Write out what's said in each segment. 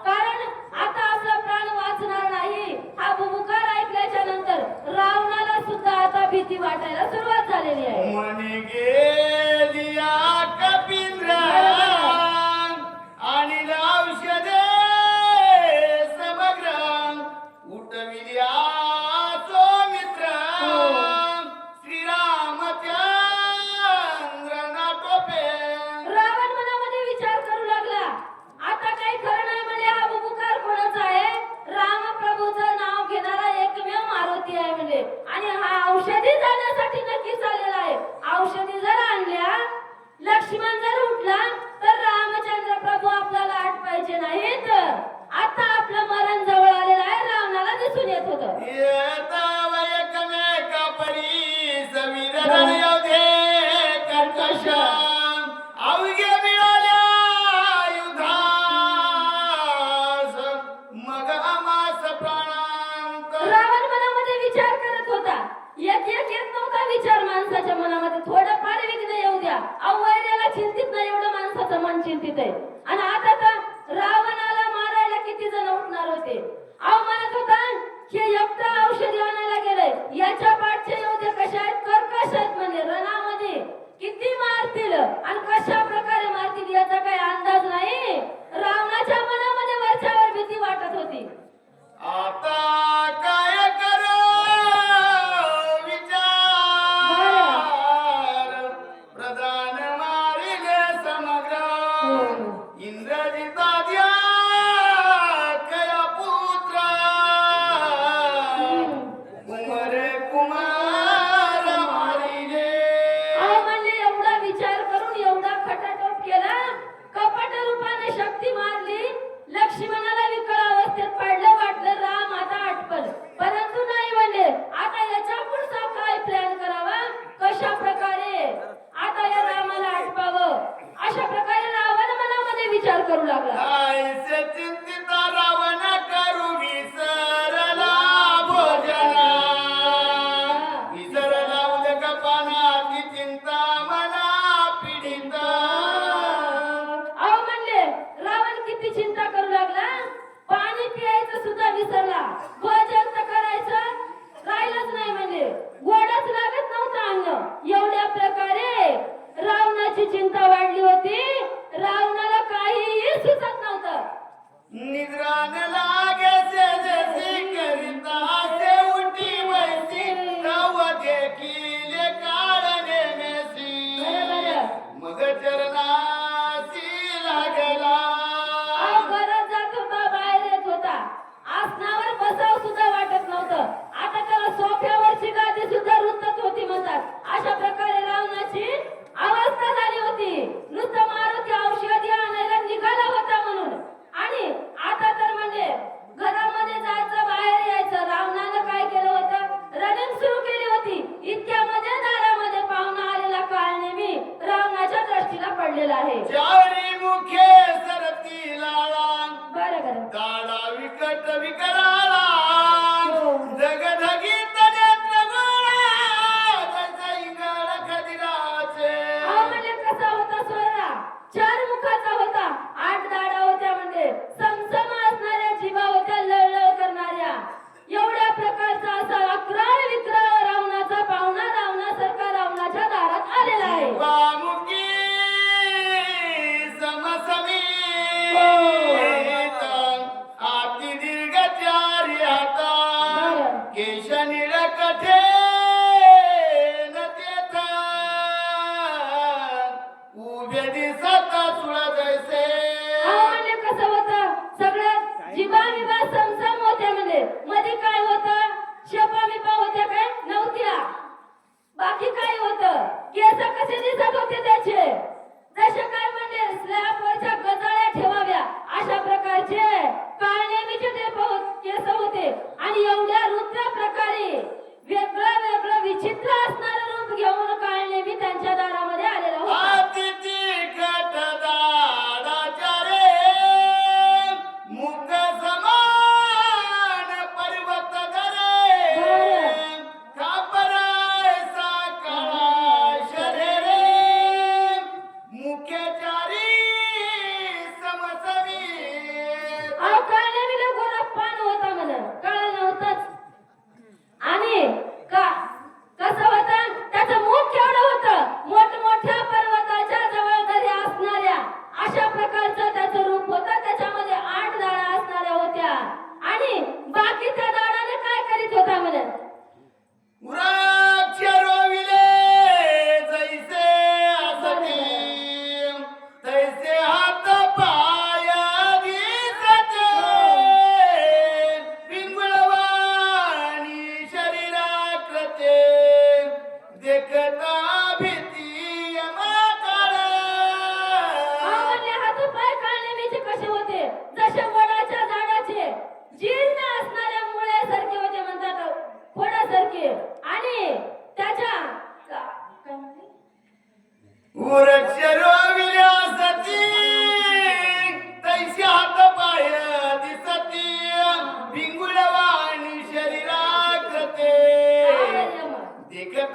कारण आता आपला प्राण वाचणार नाही हा बुबुकार ऐकल्याच्या नंतर रावणाला सुद्धा आता भीती वाटायला सुरुवात झालेली आहे. मने गेलिया कपिंद्रा आणि औषधे समग्र उठविल्या सौमित्र श्रीरामचंद्र नाटोपे. रावण मनामध्ये विचार करू लागला, आता काही खरं नाही म्हणजे हा बुबुकार कोणाचा आहे? रामप्रभूचं नाव घेणारा एकमेव मारुती आहे म्हणजे, आणि हा औषधी जाण्यासाठी नक्कीच आलेला आहे. औषधी जर आणल्या, लक्ष्मण जर उठला तर रामचंद्र प्रभू आपल्याला आठवायचे नाहीत. आता आपलं मरण जवळ आलेलं आहे, रावणाला दिसून येत होतं. येता एकमेका परी सवीर येऊ दे कर्कश अवघे मिळाल्या युधास मग आमास प्राणांत. रावण मनामध्ये विचार करत होता. एक एक येत नव्हता विचार माणसाच्या मनामध्ये, थोडंफार विघ्न येऊ द्या. अवैर्याला चिंतित नाही एवढं माणसाचं मन चिंतित आहे. आणि आता तर रावणाला मारायला किती जण उठणार होते. अहो म्हणत होता की एकटा औषधी आणायला गेलंय, याच्या पाठचे योद्धे कशा आहेत? कर्कश आहेत म्हणजे, रणामध्ये किती मारतील आणि कशा प्रकारे मारतील याचा काही अंदाज नाही. रावणाच्या मनामध्ये वरच्यावर भीती वाटत होती. आता काय करो विचार प्रधान मारिले समग्र इंद्रजिता द्या कया पुत्र कुमार मारिले. अहो म्हणजे एवढा विचार करून एवढा खटाटोप केला, कपट रूपाने शक्ती मारली. लक्ष्मणाला विकळ अवस्थेत पडलं, वाटलं राम आता आटपल, परंतु नाही म्हणले. आता याच्या पुढचा काय प्लॅन करावा, कशा प्रकारे आता या रामाला आटपावं, अशा प्रकारे रावण मनामध्ये विचार करू लागला. कायसे चिंतित रावण करू विसरला भोजना विसरला उदकपानाची चिंता मना पीडित. अहो म्हणले रावण किती चिंता करू लागला, पाणी पियायचं सुद्धा विसरला, भोजन तर करायचं राहिलंच नाही म्हणजे, गोडच लागत नव्हतं अन्न. एवढ्या प्रकारे रावणाची चिंता वाढली होती. रावणाला काहीही सुचत नव्हतं. निद्रान लागे से जैसी करिता से उठी वैसी तव देखिले काळने मेसी मग चरणासी लागला. अहो गरज जात होता, बाहेर येत होता, आसनावर बसाव सुद्धा वाटत नव्हतं. आता त्याला सोफ्यावरची गादी सुद्धा रुतत होती म्हणतात. अशा प्रकारे रावणाची अवस्था झाली होती. नुसतं मारुती औषधी आणायला निघाला होता म्हणून, आणि आता तर म्हणजे घरामध्ये जायचं, बाहेर यायचं. रावणानं काय केलं होतं, रनिंग सुरू केली होती. इतक्यामध्ये दारामध्ये पाहुणा आलेला काळ नेहमी रावणाच्या दृष्टीला पडलेला आहे. चारी मुखे सरती लाळा बरं दाडा विकट विकराळा जगधगीत नेत्र गोळा जसा इंगळ खदिराचे. अहो म्हणजे कसा होता सोयरा, चार मुखाचा होता, 8 दाढा होत्या म्हणजे, समसम असणाऱ्या जीवा होत्या, लळलळ करणाऱ्या. एवढ्या प्रकारचा असा अक्राळ विक्राळ रावणाचा पाहुणा रावणासारखा रावणाच्या दारात आलेला आहे. मुखी समसमी आती दीर्घ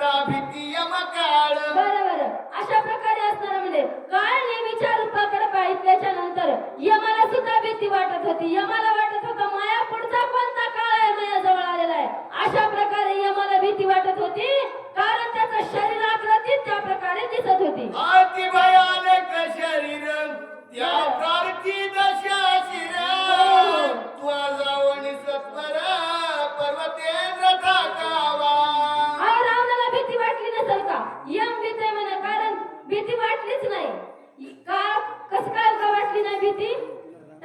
करता भीती यमकाळ. बरोबर. अशा प्रकारे असणार म्हणजे काळ नेहमीच्या रूपाकडे पाहिल्याच्या नंतर यमाला सुद्धा भीती वाटत होती. यमाला वाटत होतं माया पुढचा कोणता काळ आहे माया जवळ आलेला आहे. अशा प्रकारे यमाला भीती वाटत होती कारण त्याचं शरीर आकृती त्या प्रकारे दिसत होती. अति भयानक शरीर त्या कार्ती दशा शिर. तुझा जावणी सत्वर पर्वतेंद्र ठाकावा. हा रावणाला भीती वाटली नसेल का? यम भीती म्हणा कारण भीती वाटलीच नाही का? कस काय का वाटली नाही भीती?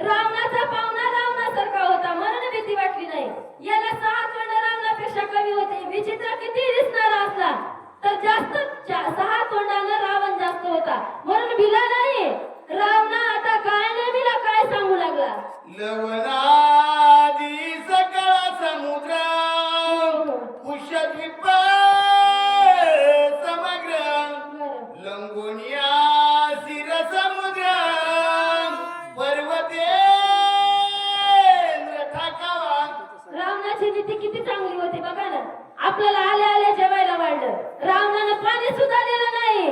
रावणाचा पावना रावणासारखा होता म्हणून भीती वाटली नाही. याला 6 तोंड रावणापेक्षा कमी होते. विचित्र किती दिसणारा असला तर जास्त 6 तोंडानं रावण जास्त होता म्हणून भिला नाही. रावणा आता काय नाही भिला काय सांगू लागला. लवणादी सकळ समुद्र कुशद्वीप समग्र लंगोनिया शिर समुद्र पर्वतेंद्र ठाकावा. रावणाची नीती किती चांगली होती बघा ना. आपल्याला आल्या आल्या जेवायला वाढलं. रावणानं पाणी सुद्धा दिलं नाही.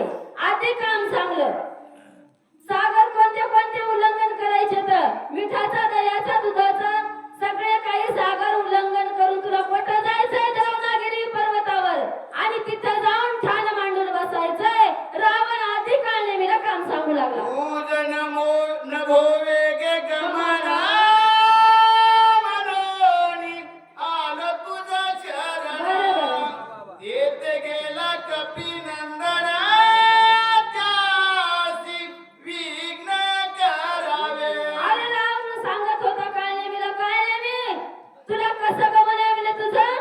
आधी काम सांगलं. सागर कोणते कोणते उल्लंघन करायचे तर मिठाचा दह्याचा दुधाचा सगळे काही सागर उल्लंघन करून तुला कुठं जायचंय द्रोणागिरी पर्वतावर आणि तिथं जाऊन ठाण मांडून बसायचंय. रावण आधी काळ नेहमीला काम सांगू लागला. पूजन नभो वेगे गमना मनोनी आलो तुझा शरण. येथे गेला कपिनंदन त्यासी विघ्न करावे. अरे रावण सांगत होता काळ नेहमीला काय नेहमी तुला कसं गमन आहे म्हणजे तुझं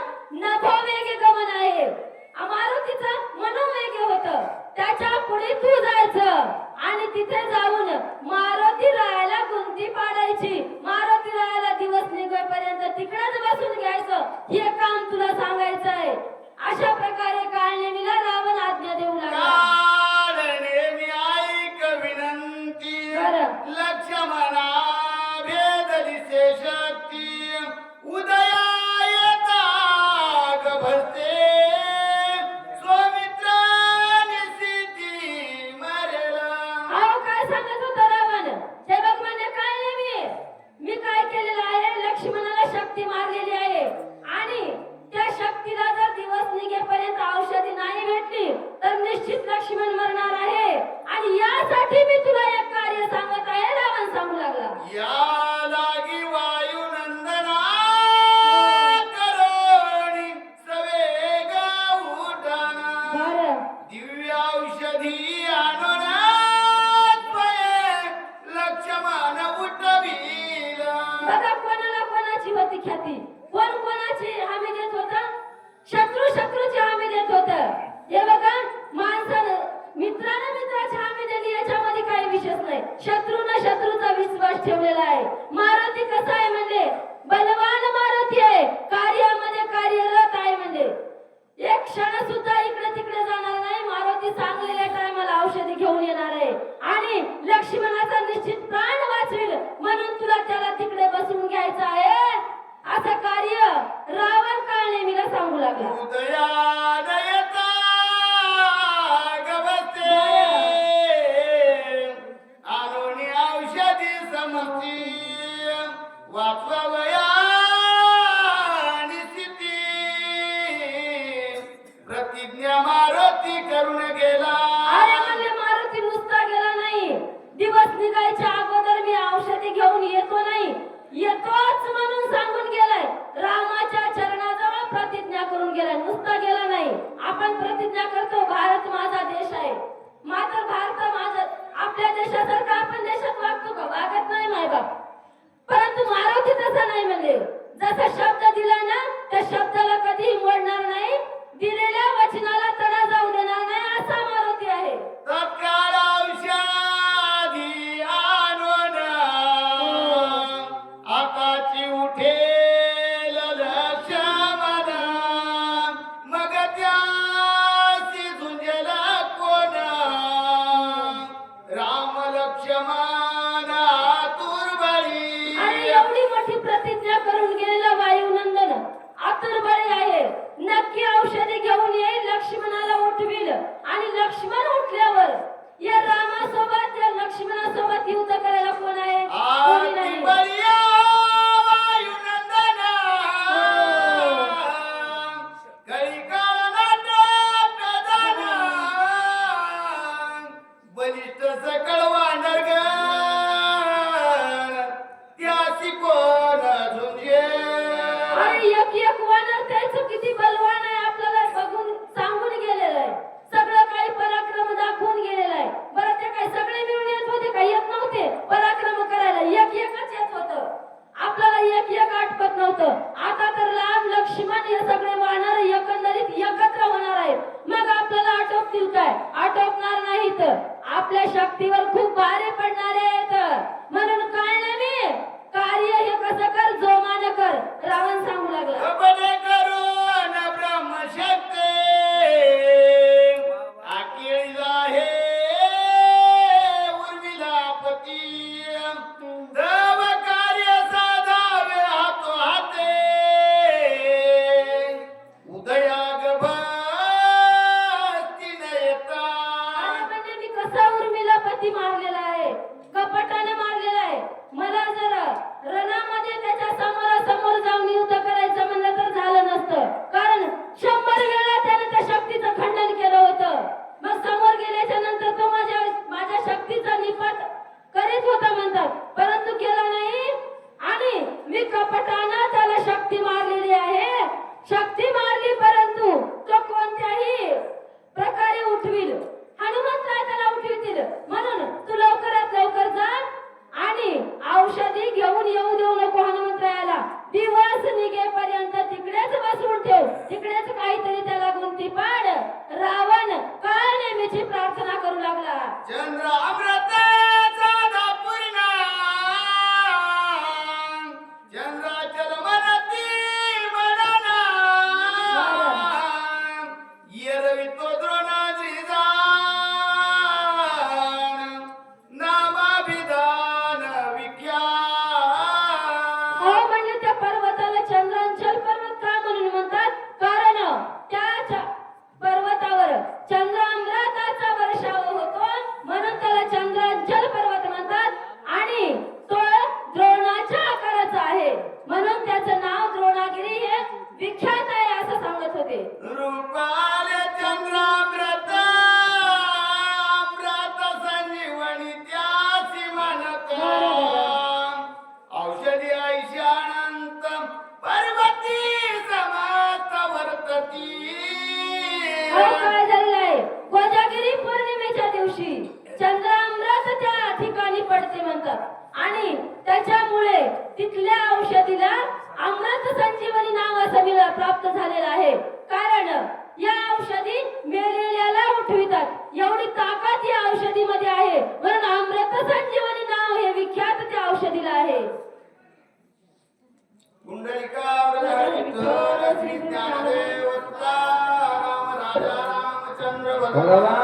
नभो वेगे गमन आहे. मारुतीचं मनोवेगे होतं. त्याच्या पुढे तू जायचं आणि तिथे जाऊन मारुती रायाला गुंती पाडायची. मारुती रायाला दिवस निघेपर्यंत तिकडेच बसून घ्यायचं. हे काम तुला सांगायचं आहे. अशा प्रकारे काळ नेहमीला रावण आज्ञा देऊ लागला. काळ नेमी ऐक विनंती लक्ष्मणा भेदली से शक्ती उदया येता गभस्ते स्वमित्र निसिती मरेला. अहो काय सांगत होता रावण? हे बघ म्हणजे काय नेहमी मी काय केलेलं आहे. लक्ष्मणाला शक्ती मारलेली आहे आणि त्या शक्तीला जर दिवस निघेपर्यंत औषधी नाही भेटली तर निश्चित लक्ष्मण मरणार आहे. आणि यासाठी मी तुला एक कार्य सांगत आहे. रावण सांगू लागला. या लागी वायुनंदना करोणी सवेग उठाना. बरं दिव्य औषधी आणून त्वये लक्ष्मण उठविला. बघा कोणाला कोणाची होती ख्याती. कोण कोणाची हमी देत होता? शत्रू शत्रूची हमी देत होत. हे बघा माणसानं मित्रानं मित्राची हमी दिली याच्यामध्ये काही विशेष नाही. शत्रूनं शत्रूचा विश्वास ठेवलेला आहे. मारुती कसा आहे म्हणजे बलवान मारुती आहे. कार्यामध्ये कार्यरत आहे म्हणजे एक क्षण सुद्धा इकडे तिकडे जाणार नाही. मारुती सांगलेल्या टायमाला औषधी घेऊन येणार आहे आणि लक्ष्मणाचा निश्चित प्राण वाचवेल म्हणून तुला त्याला तिकडे बसून घ्यायचं आहे. असं कार्य रावण काळ नेहमीला सांगू लागला. उदयान येता गवते आणून औषधी समस्ती वाचवावया निसिती. प्रतिज्ञा मारुती करून गेला. अरे म्हणजे मारुती नुसता गेला नाही. दिवस निघायच्या अगोदर मी औषधी घेऊन येतो नाही येतोच म्हणून सांगून गेलाय. रामाच्या चरणाजवळ प्रतिज्ञा करून गेलाय. नुसता गेला नाही. आपण प्रतिज्ञा करतो भारत माझा देश आहे. मात्र भारत माझा आपल्या देशासारखा आपण देशात वागतो का? वागत नाही मायबाप. परंतु मारुती तसा नाही म्हणजे जसा शब्द दिला ना त्या शब्दाला कधीही मोडणार नाही. दिलेल्या वचनाला तडा जाऊ देणार नाही असा मारुती आहे. तत्काळ औषधी आणून आताची उठेल लक्ष्मण. मग त्यासी झुंजेल कोण राम लक्ष्मण तुर्बळी. आणि एवढी मोठी प्रतिज्ञा करून गेलेला वायुनंदन आणि लक्ष्मण उठल्यावर या रामासोबत या लक्ष्मणासोबत युद्ध करायला कोण आहे? कोणी आरती नाही. बलिया वायुनंदना कळिकाळनाथ प्रधाना बलिष्ठ सकळ वानरगण त्यासी कोण झुंजे आणि एक वानर त्याचं किती बलवान आहे आपल्याला बघून सांगून गेलेलं आहे. सगळं काही पराक्रम दाखवून गेलेलं आहे. बरं ते काही सगळे मिळून येत होते काही येत नव्हते पराक्रम करायला. एकच येत होतं. आपल्याला एक आटपत नव्हतं. आता तर राम लक्ष्मण हे सगळे वानर एकंदरीत एकत्र होणार आहेत. मग आपल्याला आटोपतील काय? आटोपणार नाहीत. आपल्या शक्तीवर खूप भारी पडणार आहेत. म्हणून काय नाही कार्य हे कसं कर जोमानं कर रावण सांगू लागला. बने करून ब्रह्मशक्ती अकेळीला हे उर्मिलापती तव कार्य साधावे हातो हाते उदयाग भक्ती नयता अरे म्हणजे मी कसा उर्मिला पती मारलेला आहे? कपटाने मारलेला आहे. मला जर रणामध्ये त्याच्या समोरासमोर जाऊन युद्ध करायचं म्हणलं तर झालं नसतं. कारण 100 वेळा त्याने त्या शक्तीचं खंडन केलं होतं. मग समोर गेल्याच्या नंतर तो माझ्या शक्तीचा निपात करीत होता म्हणतात, परंतु केला नाही. आणि मी कपटानं त्याला शक्ती मारलेली आहे. शक्ती मारली परंतु तो कोणत्याही प्रकारे उठविल. हनुमंतराय त्याला उठवितील. म्हणून तू लवकरात लवकर जा आणि औषधी घेऊन येऊ देऊ नको हनुमंतरायाला. दिवस निघेपर्यंत तिकडेच बसवून ठेव. तिकडेच काहीतरी त्याला गुंती पाड. रावण काळ नेहमीची प्रार्थना करू लागला. चंद्र अमृताचा पूर्णा चंद्राचल मनती मनना येरवी तो द्रोणाद्रिजान नामाभिधान विख्यात हो म्हणजे त्या पर्वताला चंद्रांचल पर्वत का म्हणून म्हणतात? कारण त्या पर्वतावर चंद्रामृताचा वर्षाव होतो म्हणून त्याला चंद्रांचल पर्वत म्हणतात. आणि तो द्रोणाच्या आकाराचा आहे म्हणून त्याचं नाव द्रोणागिरी हे विख्यात आहे असं सांगत होते. रूपाले चंद्रामृत अमृत संजीवनी त्यासी म्हणत औषधी ऐशी अनंत पर्वती समस्त वर्तती अहो, काय झालेलं आहे? कोजागिरी पौर्णिमेच्या दिवशी चंद्रामृत त्या ठिकाणी पडते म्हणतात. आणि त्याच्यामुळे तिथल्या औषधीला अमृत संजीवनी नाव असं प्राप्त झालेलं आहे. कारण या औषधी मेलेल्याला उठवितात. एवढी ताकद या औषधीमध्ये आहे म्हणून अमृत संजीवनी नाव हे विख्यात त्या औषधीला आहे. कुंडलिका विठ्ठल श्री ज्ञानदेव तुकाराम राजा रामचंद्र भगवान